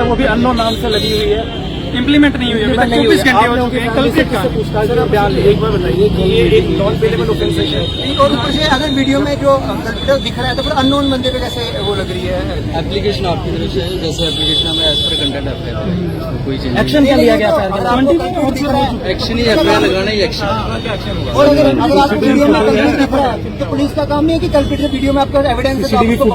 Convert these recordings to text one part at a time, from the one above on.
वो भी अननोन नाम से लगी हुई है, इम्प्लीमेंट नहीं हुई है। अभी तक 24 घंटे हो चुके हैं, कल से पूछताछ का बयान लिया। एक बार बताइए कि ये एक नॉन पेलेबल ऑफेंस है और ऊपर से अगर वीडियो में जो दिख रहा है तो फिर अननोन बंदे पे कैसे वो लग रही है? एप्लीकेशन आपकी तरफ से जैसे एप्लीकेशन में एज पर कंटेंट एफआईआर कोई चेंज एक्शन क्या लिया गया था? एक्शन ही एफआईआर लगाना ही एक्शन। और अगर आपको वीडियो में कल्पित दिख रहा है तो पुलिस का काम नहीं है कि कल्पित से वीडियो में आपका एविडेंस फुटेज है, वो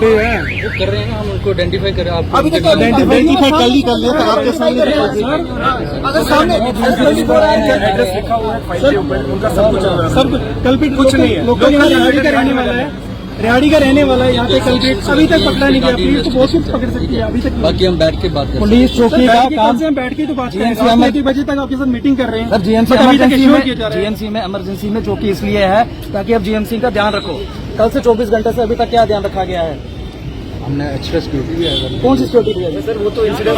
कर रहे हैं ना, हम उनको आइडेंटिफाई करें। आप अभी तक आइडेंटिफाई कल ही कर लिया था आपके सामने। अगर सामने एड्रेस लिखा हुआ है फाइल के ऊपर, उनका सब कुछ सब कल्पित कुछ नहीं है। लोकल रिहाड़ी का रहने वाला है, रिहाड़ी का रहने वाला है यहाँ पे। कल्पित अभी तक पकड़ा नहीं गया। पुलिस तो बहुत कुछ पकड़ सकती है, अभी तक बाकी हम बैठ के बात करें। पुलिस चौकी का काम से हम बैठ के तो बात करें। 1 बजे तक आपके साथ मीटिंग कर रहे हैं सर। जीएमसी में इमरजेंसी में चौकी इसलिए है ताकि अब जीएमसी का ध्यान रखो। कल से 24 घंटे से अभी तक क्या ध्यान रखा गया है? हमने एक्स्ट्रा सिक्योरिटी भी है। कौन सी सिक्योरिटी है सर? वो तो इंसिडेंट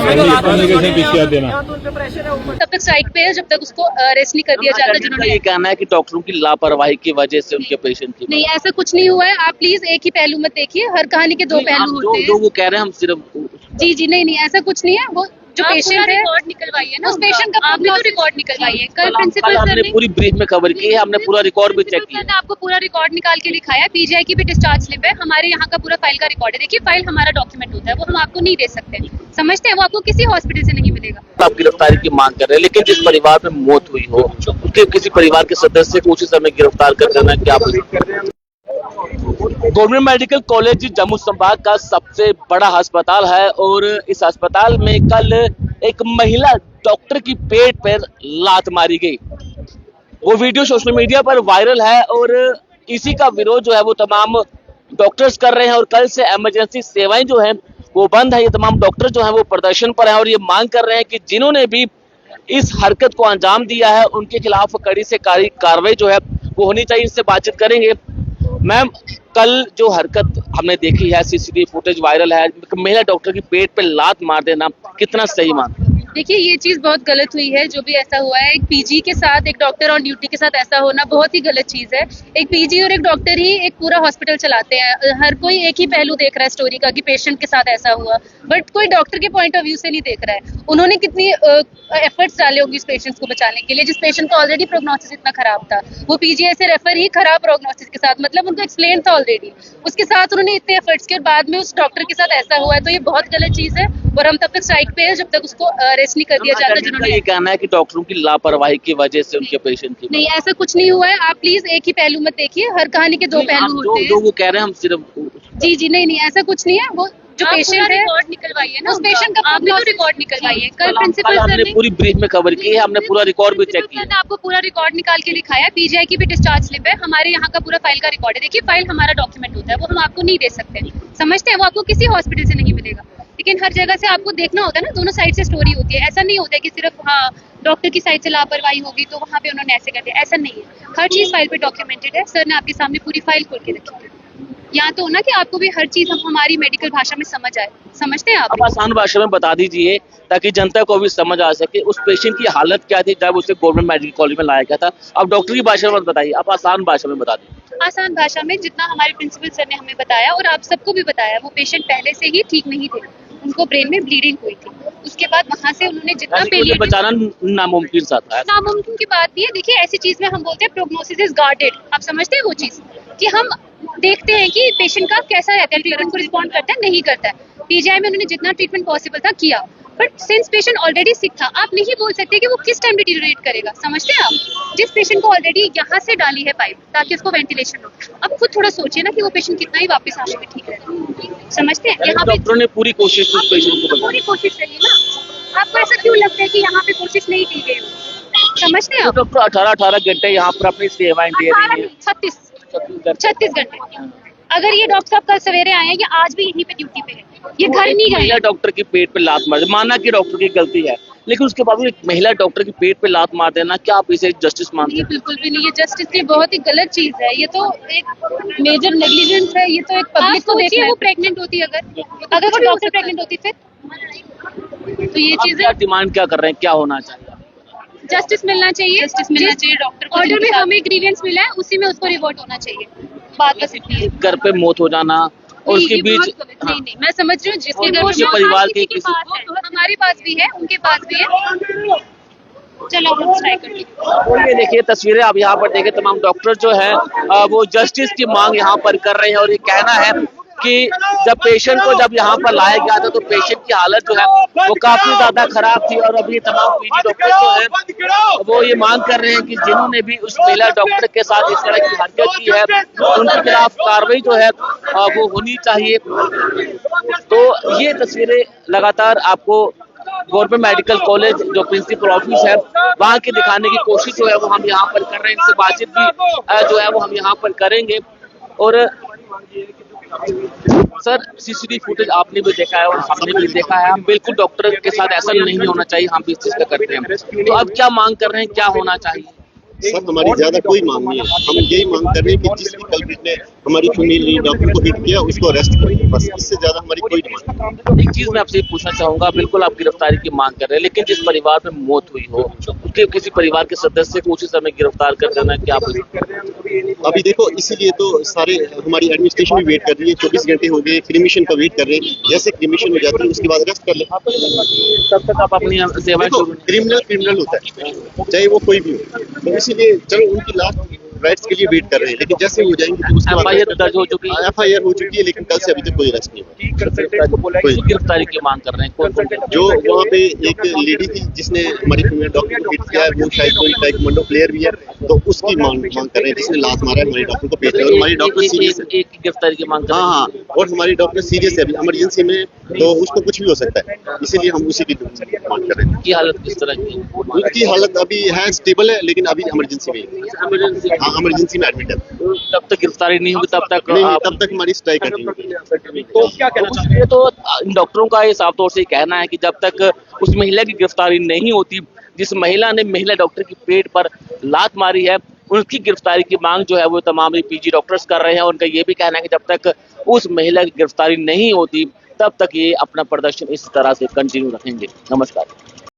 तब तक साइड पे है जब तक उसको अरेस्ट नहीं कर दिया जाता। जिन्होंने ये कहना है कि डॉक्टरों की लापरवाही की वजह से उनके पेशेंट की नहीं, ऐसा कुछ नहीं हुआ है। आप प्लीज एक ही पहलू मत देखिए, हर कहानी के दो पहलू होते हैं। जो वो कह रहे हैं हम सिर्फ जी नहीं, ऐसा कुछ नहीं है। वो जो पेशेंट है रिकॉर्ड निकलवाइए ना, उस पेशेंट का आपने तो रिकॉर्ड निकलवाइए। कल प्रिंसिपल सर हमने ने पूरी ब्रीफ में खबर की है, हमने पूरा रिकॉर्ड भी चेक किया। सर ने आपको पूरा रिकॉर्ड निकाल के दिखाया। पीजीआई की भी डिस्चार्ज स्लिप है, हमारे यहाँ का पूरा फाइल का रिकॉर्ड है। देखिए फाइल हमारा डॉक्यूमेंट होता है, वो हम आपको नहीं दे सकते। समझते हैं, वो आपको किसी हॉस्पिटल से नहीं मिलेगा। आप गिरफ्तारी की मांग कर रहे हैं, लेकिन जिस परिवार में मौत हुई हो उसके किसी परिवार के सदस्य को उसी समय गिरफ्तार कर देना क्या? गवर्नमेंट मेडिकल कॉलेज जम्मू संभाग का सबसे बड़ा अस्पताल है और इस अस्पताल में कल एक महिला डॉक्टर की पेट पर लात मारी गई। वो वीडियो सोशल मीडिया पर वायरल है और इसी का विरोध जो है वो तमाम डॉक्टर्स कर रहे हैं। और कल से इमरजेंसी सेवाएं जो हैं वो बंद है। ये तमाम डॉक्टर जो हैं वो प्रदर्शन पर हैं और ये मांग कर रहे हैं कि जिन्होंने भी इस हरकत को अंजाम दिया है उनके खिलाफ कड़ी से कड़ी कार्रवाई जो है वो होनी चाहिए। इससे बातचीत करेंगे। मैम, कल जो हरकत हमने देखी है, सीसीटीवी फुटेज वायरल है, महिला डॉक्टर की पेट पे लात मार देना कितना सही मान? देखिए ये चीज बहुत गलत हुई है। जो भी ऐसा हुआ है, एक पीजी के साथ एक डॉक्टर ऑन ड्यूटी के साथ ऐसा होना बहुत ही गलत चीज है। एक पीजी और एक डॉक्टर ही एक पूरा हॉस्पिटल चलाते हैं। हर कोई एक ही पहलू देख रहा है स्टोरी का कि पेशेंट के साथ ऐसा हुआ, बट कोई डॉक्टर के पॉइंट ऑफ व्यू से नहीं देख रहा है। उन्होंने कितनी एफर्ट्स डाले होंगे इस पेशेंट्स को बचाने के लिए, जिस पेशेंट का ऑलरेडी प्रोग्नोसिस इतना खराब था। वो पीजीआई से रेफर ही खराब प्रोग्नोसिस के साथ, मतलब उनको एक्सप्लेन था ऑलरेडी, उसके साथ उन्होंने इतने एफर्ट्स किए और बाद में उस डॉक्टर के साथ ऐसा हुआ है, तो ये बहुत गलत चीज है। और हम तब तक स्ट्राइक पे है जब तक उसको अरेस्ट नहीं कर दिया जाता। जिन्होंने ये कहना है कि डॉक्टरों की लापरवाही की वजह से उनके पेशेंट की नहीं, ऐसा कुछ नहीं हुआ है। आप प्लीज एक ही पहलू मत देखिए, हर कहानी के दो पहलू होते हैं। जो वो कह रहे हैं हम सिर्फ जी नहीं, ऐसा कुछ नहीं है। वो जो पेशेंट है रिकॉर्ड निकलवाइए ना, उस पेशेंट का आपने तो रिकॉर्ड निकलवाइए। कल प्रिंसिपल सर ने पूरी ब्रीफ में खबर की है, हमने पूरा रिकॉर्ड भी चेक किया। सर ने आपको पूरा रिकॉर्ड निकाल के दिखाया। पीजीआई की भी डिस्चार्ज स्लिप है, हमारे यहाँ का पूरा फाइल का रिकॉर्ड है। देखिए फाइल हमारा डॉक्यूमेंट होता है, वो हम आपको नहीं दे सकते। समझते हैं, वो आपको किसी हॉस्पिटल से नहीं मिलेगा। लेकिन हर जगह से आपको देखना होता है ना, दोनों साइड से स्टोरी होती है। ऐसा नहीं होता है कि सिर्फ हाँ डॉक्टर की साइड से लापरवाही होगी तो वहाँ पे उन्होंने ऐसे कर दिया, ऐसा नहीं है। हर चीज फाइल पे डॉक्यूमेंटेड है। सर ने आपके सामने पूरी फाइल खोल के रखी है। यहाँ तो ना कि आपको भी हर चीज हमारी मेडिकल भाषा में समझ आए। समझते हैं आप आसान भाषा में बता दीजिए ताकि जनता को भी समझ आ सके उस पेशेंट की हालत क्या थी जब उसे गवर्नमेंट मेडिकल कॉलेज में लाया गया था। अब डॉक्टर की भाषा में बताइए, आप आसान भाषा में बता दीजिए। आसान भाषा में जितना हमारे प्रिंसिपल सर ने हमें बताया और आप सबको भी बताया, वो पेशेंट पहले से ही ठीक नहीं थे, उनको ब्रेन में ब्लीडिंग हुई थी। उसके बाद वहाँ से उन्होंने जितना पेलिएटिव बचाना नामुमकिन सा था। नामुमकिन की बात नहीं है। देखिए ऐसी चीज में हम बोलते हैं प्रोग्नोसिस इज गार्डेड। आप समझते हैं वो चीज कि हम देखते हैं कि पेशेंट का कैसा रहता है, ट्रीटमेंट को रिस्पॉन्ड करता है नहीं करता है। पीजीआई में उन्होंने जितना ट्रीटमेंट पॉसिबल था किया, बट सिंस पेशेंट ऑलरेडी सिक था, आप नहीं बोल सकते कि वो किस टाइम डिटीरियोरेट करेगा। समझते हैं आप, जिस पेशेंट को ऑलरेडी यहाँ से डाली है पाइप ताकि उसको वेंटिलेशन हो, अब खुद थोड़ा सोचिए ना कि वो पेशेंट कितना ही वापस आने में ठीक रहेगा। समझते हैं, यहाँ पे डॉक्टरों ने पूरी कोशिश की पेशेंट को पूरी कोशिश रही ना। आपको ऐसा क्यों लगता है कि यहाँ पे कोशिश नहीं की गई? समझते हैं आप, डॉक्टर 18 घंटे यहाँ पर अपनी सेवाएं दे रही है। 36 घंटे। अगर ये डॉक्टर साहब कल सवेरे आए हैं, ये आज भी यहीं पे ड्यूटी पे है, ये घर नहीं गए। महिला डॉक्टर की पेट पे लात मार, माना कि डॉक्टर की गलती है, लेकिन उसके बावजूद एक महिला डॉक्टर की पेट पे लात मार देना, क्या आप इसे जस्टिस मानते हैं? बिल्कुल भी नहीं, ये जस्टिस की बहुत ही गलत चीज है। ये तो एक मेजर नेग्लिजेंस है। ये तो एक पब्लिक को देखिए, वो प्रेग्नेंट होती अगर वो डॉक्टर प्रेग्नेंट होती फिर तो ये चीजें डिमांड क्या कर रहे हैं, क्या होना चाहिए? जस्टिस मिलना चाहिए। जस्टिस मिलना चाहिए डॉक्टर को। ऑर्डर में हमें ग्रीवेंस मिला है, उसी में उसको रिवॉर्ड होना चाहिए। बात बस इतनी है। घर पे मौत हो जाना और उसके बीच नहीं, मैं समझ रही हूँ जिसके घर परिवार के पास है, हमारे पास भी है, उनके पास भी है। चलो हम ट्राई करते हैं। और ये देखिए तस्वीरें आप यहाँ पर देखिए, तमाम डॉक्टर जो है वो जस्टिस की मांग यहाँ पर कर रहे हैं और ये कहना है कि जब पेशेंट को जब यहाँ पर लाया गया था तो पेशेंट की हालत जो है वो काफी ज्यादा खराब थी और अभी तमाम पीजी डॉक्टर जो है वो ये मांग कर रहे हैं कि जिन्होंने भी उस महिला डॉक्टर के साथ इस तरह की हरकत की है उनके खिलाफ कार्रवाई जो है वो होनी चाहिए। तो ये तस्वीरें लगातार आपको गवर्नमेंट मेडिकल कॉलेज जो प्रिंसिपल ऑफिस है वहां के दिखाने की कोशिश जो है वो हम यहाँ पर कर रहे हैं। इनसे बातचीत भी जो है वो हम यहाँ पर करेंगे। और सर सीसीटीवी फुटेज आपने भी देखा है और हमने भी देखा है, हम बिल्कुल डॉक्टर के साथ ऐसा नहीं होना चाहिए, हम भी इस चीज का करते हैं। तो अब क्या मांग कर रहे हैं, क्या होना चाहिए? सर हमारी ज्यादा कोई मांग नहीं है, हम यही मांग कर रहे हैं कि जिस भी कल्प्रिट ने हमारी फीमेल डॉक्टर को हिट किया उसको अरेस्ट करें, बस इससे ज्यादा हमारी कोई डिमांड नहीं। एक चीज मैं आपसे पूछना चाहूंगा, बिल्कुल आप गिरफ्तारी की मांग कर रहे हैं, लेकिन जिस परिवार में मौत हुई हो उसके किसी परिवार के सदस्य को उसी समय गिरफ्तार कर देना, क्या आप अभी देखो इसीलिए तो सारे हमारी एडमिनिस्ट्रेशन भी वेट कर रही है, 24 घंटे हो गए, क्रिमिशन का वेट कर रहे हैं, जैसे क्रिमिशन हो जाती है उसके बाद अरेस्ट कर ले। तब तक आप अपनी सेवाएं क्रिमिनल होता है चाहे वो कोई भी हो, तो इसीलिए चलो उनकी लास्ट राइट्स के लिए वेट कर रहे हैं, लेकिन जैसे हो जाएंगे तो उसके बाद एफआईआर दर्ज हो चुकी है, एफआईआर हो चुकी है, लेकिन कल से अभी तक कोई अरेस्ट नहीं हुआ। कोई गिरफ्तारी की मांग कर रहे हैं कौन? जो वहाँ पे एक लेडी थी जिसने हमारी फीमेल डॉक्टर को हिट किया है, वो शायद कोई टाइकवांडो प्लेयर भी है, तो उसकी मांग कर रहे हैं, जिसने लात मारा है हमारी डॉक्टर को पेट में। और हमारी डॉक्टर सीरियस है, एक गिरफ्तारी की मांग कर रहे हैं। हाँ, और हमारी डॉक्टर सीरियस है अभी इमरजेंसी में, तो उसको कुछ भी हो सकता है, इसीलिए हम उसी की मांग कर रहे हैं। की हालत किस तरह की है? उसकी हालत अभी है स्टेबल है, लेकिन अभी इमरजेंसी में इमरजेंसी में एडमिट है। जब तक गिरफ्तारी नहीं होगी तब तक नहीं, तब तक हमारी स्ट्राइक कंटिन्यू। तो क्या कहना चाहिए? ये तो इन डॉक्टरों का ये साफ तौर से कहना है कि जब तक उस महिला की गिरफ्तारी नहीं होती, जिस महिला ने महिला डॉक्टर की पेट पर लात मारी है, उनकी गिरफ्तारी की मांग जो है वो तमाम पीजी डॉक्टर्स कर रहे हैं। उनका ये भी कहना है कि जब तक उस महिला की गिरफ्तारी नहीं होती तब तक ये अपना प्रदर्शन इस तरह से कंटिन्यू रखेंगे। नमस्कार।